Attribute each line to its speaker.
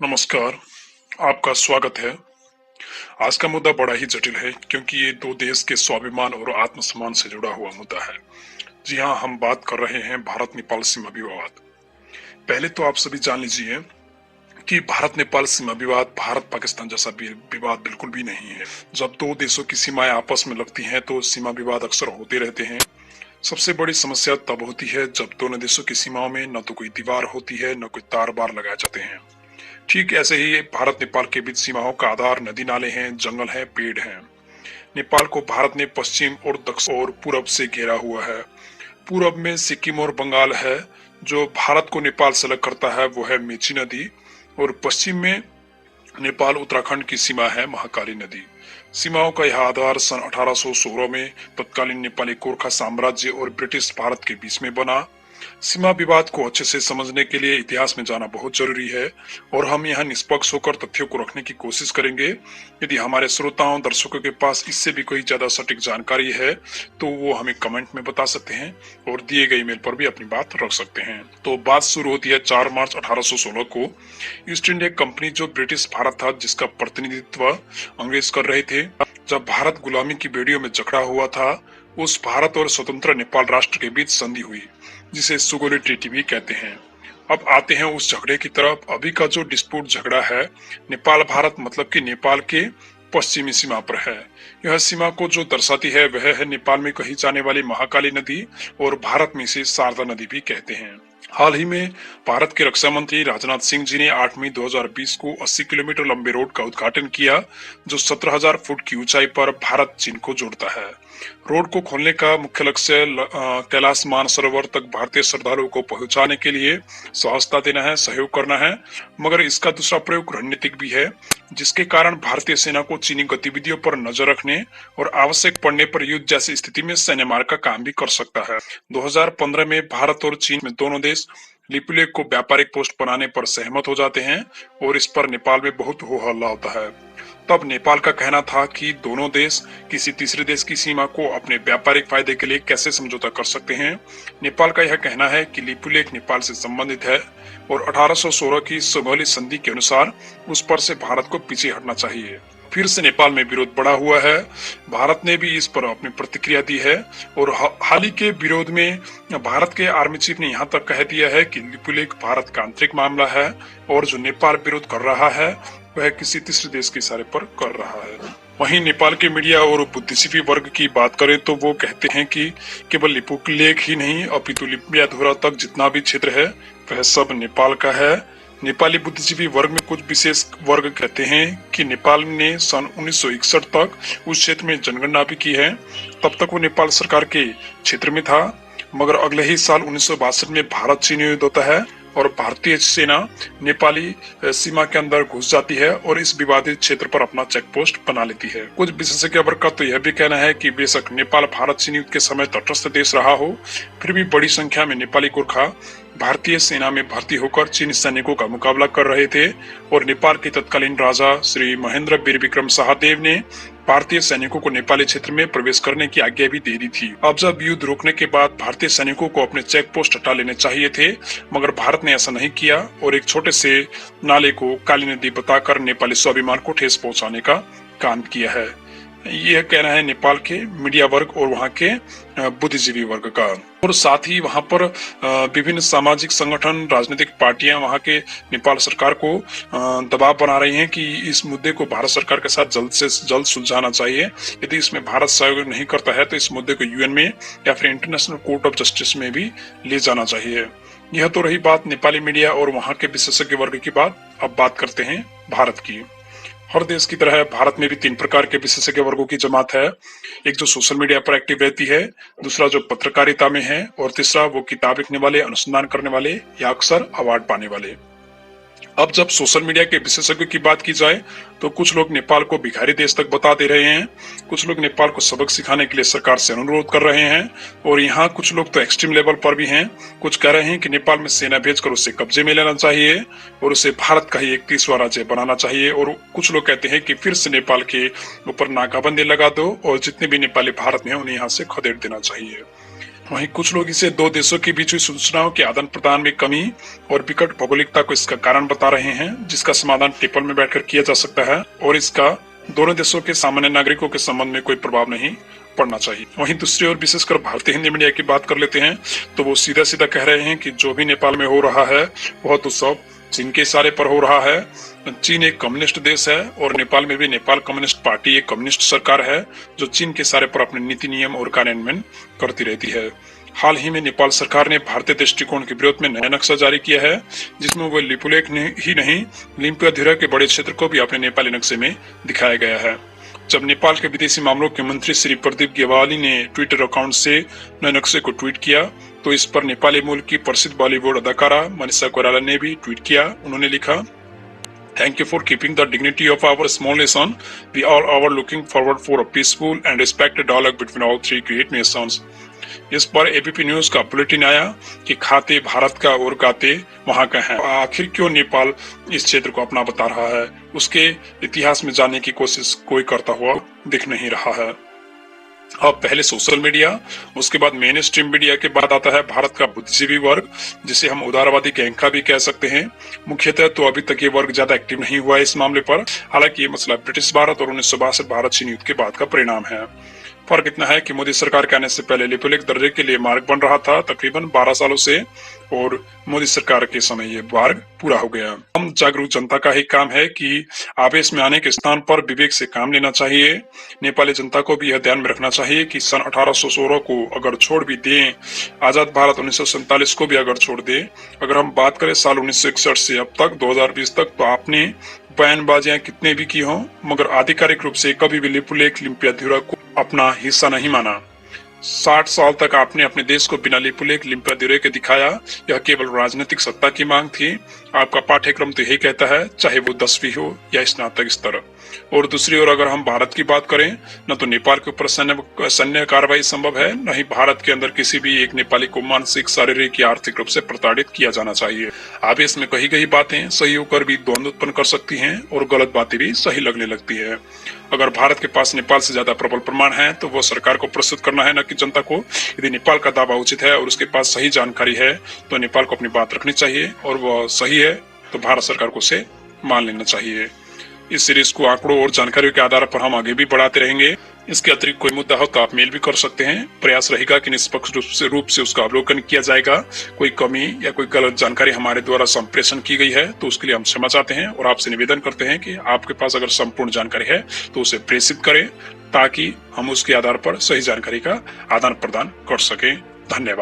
Speaker 1: नमस्कार। आपका स्वागत है। आज का मुद्दा बड़ा ही जटिल है क्योंकि ये दो देश के स्वाभिमान और आत्मसम्मान से जुड़ा हुआ मुद्दा है। जी हाँ, हम बात कर रहे हैं भारत नेपाल सीमा विवाद। पहले तो आप सभी जान लीजिए कि भारत नेपाल सीमा विवाद भारत पाकिस्तान जैसा विवाद बिल्कुल भी नहीं है। जब दो देशों की सीमाएं आपस में लगती हैं तो सीमा विवाद अक्सर होते रहते हैं। सबसे बड़ी समस्या तब होती है जब दोनों देशों की सीमाओं में न तो कोई दीवार होती है न कोई तार बार लगाए जाते हैं। ठीक ऐसे ही भारत नेपाल के बीच सीमाओं का आधार नदी नाले हैं, जंगल हैं, पेड़ हैं। नेपाल को भारत ने पश्चिम और दक्षिण और पूरब से घेरा हुआ है। पूरब में सिक्किम और बंगाल है। जो भारत को नेपाल से अलग करता है वो है मेची नदी, और पश्चिम में नेपाल उत्तराखंड की सीमा है महाकाली नदी। सीमाओं का यह आधार सन 1816 में तत्कालीन नेपाली गोरखा साम्राज्य और ब्रिटिश भारत के बीच में बना। सीमा विवाद को अच्छे से समझने के लिए इतिहास में जाना बहुत जरूरी है और हम यहाँ निष्पक्ष होकर तथ्यों को रखने की कोशिश करेंगे। यदि हमारे श्रोताओं दर्शकों के पास इससे भी कोई ज्यादा सटीक जानकारी है तो वो हमें कमेंट में बता सकते हैं और दिए गए ईमेल पर भी अपनी बात रख सकते हैं। तो बात शुरू होती है 4 मार्च 1816 को। ईस्ट इंडिया कंपनी जो ब्रिटिश भारत था जिसका प्रतिनिधित्व अंग्रेज कर रहे थे, जब भारत गुलामी की बेड़ियों में जकड़ा हुआ था, उस भारत और स्वतंत्र नेपाल राष्ट्र के बीच संधि हुई जिसे सुगोली ट्रीटी भी कहते हैं। अब आते हैं उस झगड़े की तरफ। अभी का जो डिस्प्यूट झगड़ा है नेपाल भारत मतलब कि नेपाल के पश्चिमी सीमा पर है। यह सीमा को जो दर्शाती है वह है नेपाल में कही जाने वाली महाकाली नदी और भारत में इसे शारदा नदी भी कहते हैं। हाल ही में भारत के रक्षा मंत्री राजनाथ सिंह जी ने 8 मई 2020 को 80 किलोमीटर लंबे रोड का उद्घाटन किया जो 17,000 फुट की ऊंचाई पर भारत चीन को जोड़ता है। रोड को खोलने का मुख्य लक्ष्य कैलाश मानसरोवर तक भारतीय श्रद्धालुओं को पहुंचाने के लिए सहजता देना है, सहयोग करना है। मगर इसका दूसरा प्रयोग रणनीतिक भी है जिसके कारण भारतीय सेना को चीनी गतिविधियों पर नजर रखने और आवश्यक पड़ने पर युद्ध जैसी स्थिति में सैन्य मार्ग का काम भी कर सकता है। 2015 में भारत और चीन में दोनों देश लिपुलेख को व्यापारिक पोस्ट बनाने पर सहमत हो जाते हैं और इस पर नेपाल में बहुत हो हल्ला होता है। तब नेपाल का कहना था कि दोनों देश किसी तीसरे देश की सीमा को अपने व्यापारिक फायदे के लिए कैसे समझौता कर सकते हैं। नेपाल का यह कहना है कि लिपुलेख नेपाल से संबंधित है और 1816 की सुगौली संधि के अनुसार उस पर से भारत को पीछे हटना चाहिए। फिर से नेपाल में विरोध बढ़ा हुआ है। भारत ने भी इस पर अपनी प्रतिक्रिया दी है और हाल ही के विरोध में भारत के आर्मी चीफ ने यहाँ तक कह दिया है कि लिपुलेख भारत का आंतरिक मामला है और जो नेपाल विरोध कर रहा है वह किसी तीसरे देश के इशारे पर कर रहा है। वहीं नेपाल के मीडिया और बुद्धिजीवी वर्ग की बात करें तो वो कहते हैं कि केवल लिपुलेख ही नहीं अपितु लिपियाधुरा तक जितना भी क्षेत्र है वह सब नेपाल का है। नेपाली बुद्धिजीवी वर्ग में कुछ विशेष वर्ग कहते हैं कि नेपाल ने सन 1961 तक उस क्षेत्र में जनगणना भी की है। तब तक वो नेपाल सरकार के क्षेत्र में था, मगर अगले ही साल 1962 में भारत चीन युद्ध होता है और भारतीय सेना नेपाली सीमा के अंदर घुस जाती है और इस विवादित क्षेत्र पर अपना चेक पोस्ट बना लेती है। कुछ विशेषज्ञ वर्ग का तो यह भी कहना है कि बेशक नेपाल भारत चीन युद्ध के समय तटस्थ देश रहा हो, फिर भी बड़ी संख्या में नेपाली गोरखा भारतीय सेना में भर्ती होकर चीनी सैनिकों का मुकाबला कर रहे थे और नेपाल के तत्कालीन राजा श्री महेंद्र वीर विक्रम शाहदेव ने भारतीय सैनिकों को नेपाली क्षेत्र में प्रवेश करने की आज्ञा भी दे दी थी। अब जब युद्ध रोकने के बाद भारतीय सैनिकों को अपने चेक पोस्ट हटा लेने चाहिए थे, मगर भारत ने ऐसा नहीं किया और एक छोटे से नाले को काली नदी बताकर नेपाली स्वाभिमान को ठेस पहुंचाने का काम किया है। यह कहना है नेपाल के मीडिया वर्ग और वहाँ के बुद्धिजीवी वर्ग का। और साथ ही वहाँ पर विभिन्न सामाजिक संगठन, राजनीतिक पार्टियां वहाँ के नेपाल सरकार को दबाव बना रही हैं कि इस मुद्दे को भारत सरकार के साथ जल्द से जल्द सुलझाना चाहिए। यदि इसमें भारत सहयोग नहीं करता है तो इस मुद्दे को यूएन में या फिर इंटरनेशनल कोर्ट ऑफ जस्टिस में भी ले जाना चाहिए। यह तो रही बात नेपाली मीडिया और वहाँ के विशेषज्ञ वर्ग की बात। अब बात करते हैं भारत की। हर देश की तरह भारत में भी 3 प्रकार के विशेषज्ञ वर्गों की जमात है। एक जो सोशल मीडिया पर एक्टिव रहती है, दूसरा जो पत्रकारिता में है और तीसरा वो किताब लिखने वाले, अनुसंधान करने वाले या अक्सर अवार्ड पाने वाले। अब जब सोशल मीडिया के विशेषज्ञों की बात की जाए तो कुछ लोग नेपाल को भिखारी देश तक बता दे रहे हैं, कुछ लोग नेपाल को सबक सिखाने के लिए सरकार से अनुरोध कर रहे हैं और यहाँ कुछ लोग तो एक्सट्रीम लेवल पर भी हैं। कुछ कह रहे हैं कि नेपाल में सेना भेजकर उसे कब्जे में लेना चाहिए और उसे भारत का ही एक 30वां राज्य बनाना चाहिए, और कुछ लोग कहते हैं कि फिर से नेपाल के ऊपर नाकाबंदी लगा दो और जितने भी नेपाली भारत में हैं उन्हें यहाँ से खदेड़ देना चाहिए। वहीं कुछ लोग इसे दो देशों के बीच हुई सूचनाओं के आदान प्रदान में कमी और विकट भौगोलिकता को इसका कारण बता रहे हैं, जिसका समाधान टेबल में बैठकर किया जा सकता है और इसका दोनों देशों के सामान्य नागरिकों के संबंध में कोई प्रभाव नहीं पड़ना चाहिए। वहीं दूसरी ओर विशेषकर भारतीय हिंदी मीडिया की बात कर लेते हैं तो वो सीधा सीधा कह रहे हैं कि जो भी नेपाल में हो रहा है वह तो सब चीन के इशारे पर हो रहा है। चीन एक कम्युनिस्ट देश है और नेपाल में भी नेपाल कम्युनिस्ट पार्टी एक कम्युनिस्ट सरकार है जो चीन के इशारे पर अपने नीति नियम और कार्यान्वयन करती रहती है। हाल ही में नेपाल सरकार ने भारतीय दृष्टिकोण के विरोध में नया नक्शा जारी किया है, जिसमें वो लिपुलेख ही नहीं लिम्पियाधुरा के बड़े क्षेत्र को भी अपने नेपाली नक्शे में दिखाया गया है। जब नेपाल के विदेशी मामलों के मंत्री श्री प्रदीप गेवाली ने ट्विटर अकाउंट से नए नक्शे को ट्वीट किया तो इस पर नेपाली मूल की प्रसिद्ध बॉलीवुड अदाकारा मनीषा कोइराला ने भी ट्वीट किया। उन्होंने लिखा, Thank you for keeping the dignity of our small nation. We all are looking forward for a peaceful and respected dialogue between all three great nations. इस पर एबीपी न्यूज का बुलेटिन आया कि खाते भारत का और गाते वहां का है। आखिर क्यों नेपाल इस क्षेत्र को अपना बता रहा है, उसके इतिहास में जानने की कोशिश कोई करता हुआ दिख नहीं रहा है। अब पहले सोशल मीडिया, उसके बाद मेन स्ट्रीम मीडिया के बाद आता है भारत का बुद्धिजीवी वर्ग, जिसे हम उदारवादी गैंग भी कह सकते हैं। मुख्यतः तो अभी तक ये वर्ग ज्यादा एक्टिव नहीं हुआ है इस मामले पर। हालांकि ये मसला ब्रिटिश भारत और 1962 भारत चीन युद्ध के बाद का परिणाम है। फर्क इतना है कि मोदी सरकार के आने से पहले लिपुलेख दर्जे के लिए मार्ग बन रहा था तकरीबन 12 सालों से, और मोदी सरकार के समय ये मार्ग पूरा हो गया। हम जागरूक जनता का ही काम है कि आवेश में आने के स्थान पर विवेक से काम लेना चाहिए। नेपाली जनता को भी यह ध्यान में रखना चाहिए कि सन 1816 को अगर छोड़ भी दें, आजाद भारत 1947 को भी अगर छोड़ दे, अगर हम बात करें साल 1961 से अब तक 2020 तक, तो आपने बयानबाजियां कितने भी की हों, मगर आधिकारिक रूप से कभी भी लिपुलेख लिम्पियाधुरा को अपना हिस्सा नहीं माना। 60 साल तक आपने अपने देश को बिना लिपुलेख लिम्पियाधुरा के दिखाया। यह केवल राजनीतिक सत्ता की मांग थी। आपका पाठ्यक्रम तो यही कहता है, चाहे वो 10वीं हो या स्नातक स्तर। और दूसरी ओर अगर हम भारत की बात करें, न तो नेपाल के ऊपर सैन्य कार्रवाई संभव है, न ही भारत के अंदर किसी भी एक नेपाली को मानसिक, शारीरिक या आर्थिक रूप से प्रताड़ित किया जाना चाहिए। आवेश में कही गई बातें सही होकर भी द्वंद्व उत्पन्न कर सकती हैं और गलत बातें भी सही लगने लगती है। अगर भारत के पास नेपाल से ज्यादा प्रबल प्रमाण है तो वो सरकार को प्रस्तुत करना है, न कि जनता को। यदि नेपाल का दावा उचित है और उसके पास सही जानकारी है तो नेपाल को अपनी बात रखनी चाहिए, और वह सही है तो भारत सरकार को उसे मान लेना चाहिए। इस सीरीज को आंकड़ों और जानकारियों के आधार पर हम आगे भी बढ़ाते रहेंगे। इसके अतिरिक्त कोई मुद्दा हो तो आप मेल भी कर सकते हैं। प्रयास रहेगा कि निष्पक्ष रूप से उसका अवलोकन किया जाएगा। कोई कमी या कोई गलत जानकारी हमारे द्वारा संप्रेषण की गई है तो उसके लिए हम क्षमा चाहते हैं और आपसे निवेदन करते हैं कि आपके पास अगर संपूर्ण जानकारी है तो उसे प्रेषित करें, ताकि हम उसके आधार पर सही जानकारी का आदान प्रदान कर सकें। धन्यवाद।